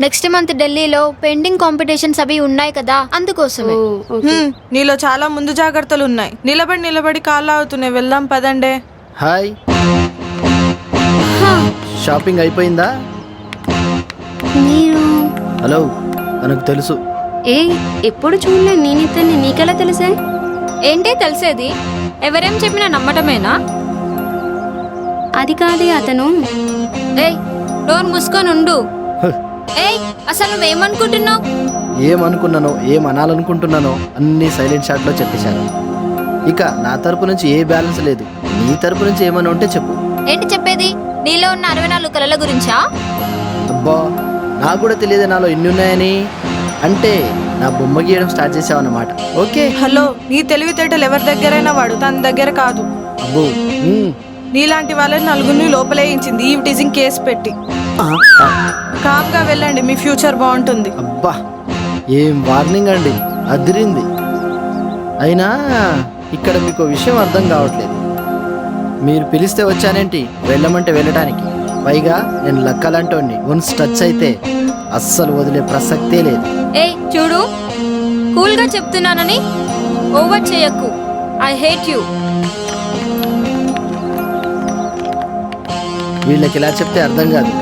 Next month ఢిల్లీలో painting competitions అవి ఉన్నాయి కదా, అందుకోసమే. నీలో చాలా ముందు జాగ్రత్తలు ఉన్నాయి. నిలబడి కాళ్ళు అవుతున్నాయి. వెళ్దాం పదండే. హాయ్, షాపింగ్ అయిపోయిందా? మీరు హలో, మనకు తెలుసు. ఎప్పుడు చూడలేదు నేను ఇతన్ని, నీకెలా తెలుసా? ఏంటి తెలిసేది? ఎవరేం చెప్పినా నమ్మటమేనా? అది కాదే అతను. ఏయ్, డోర్ మూసుకొని ఉండు. ఏయ్, అసలు నువ్వేమనుకుంటున్నావు? ఏమనుకున్నానో, ఏం అనాలనుకుంటున్నానో అన్నీ సైలెంట్ షాట్లో చెప్పేశాను. ఇక నా తరపు నుంచి ఏ బ్యాలెన్స్ లేదు. నీ తరపు నుంచి ఏమైనా ఉంటే చెప్పు. ఏంటి చెప్పేది? నీలో ఉన్న 64 కళల గురించా? అబ్బా, నాకు కూడా తెలియదు నాలో ఎన్ని ఉన్నాయని. అంటే నా బొమ్మ గీయడం స్టార్ట్ చేసావన్నమాట. ఓకే. హలో, నీ తెలివితేటలు ఎవరి దగ్గరైనా వాడు, తన దగ్గర కాదు. అబ్బో, నీలాంటి వాళ్ళని నలుగురిని లోపలేయించింది ఈ టీజింగ్ కేసు పెట్టి. కామ్గా వెళ్ళండి, మీ ఫ్యూచర్ బాగుంటుంది. అబ్బా, ఏం వార్నింగ్ అండి, అదిరింది. అయినా ఇక్కడ మీకు విషయం అర్థం కావట్లేదు. మీరు పిలిస్తే వచ్చానేంటి, వెళ్ళమంటే వెళ్ళటానికి. పైగా నేను లక్కలాంటోని, వన్స్ టచ్ అయితే అస్సలు వదిలే ప్రసక్తే లేదు. ఏయ్ చూడు, కూల్గా చెప్తున్నానని ఓవర్ చేయకు. I hate you. వీళ్ళకి ఇలా చెప్తే అర్థం కాదు.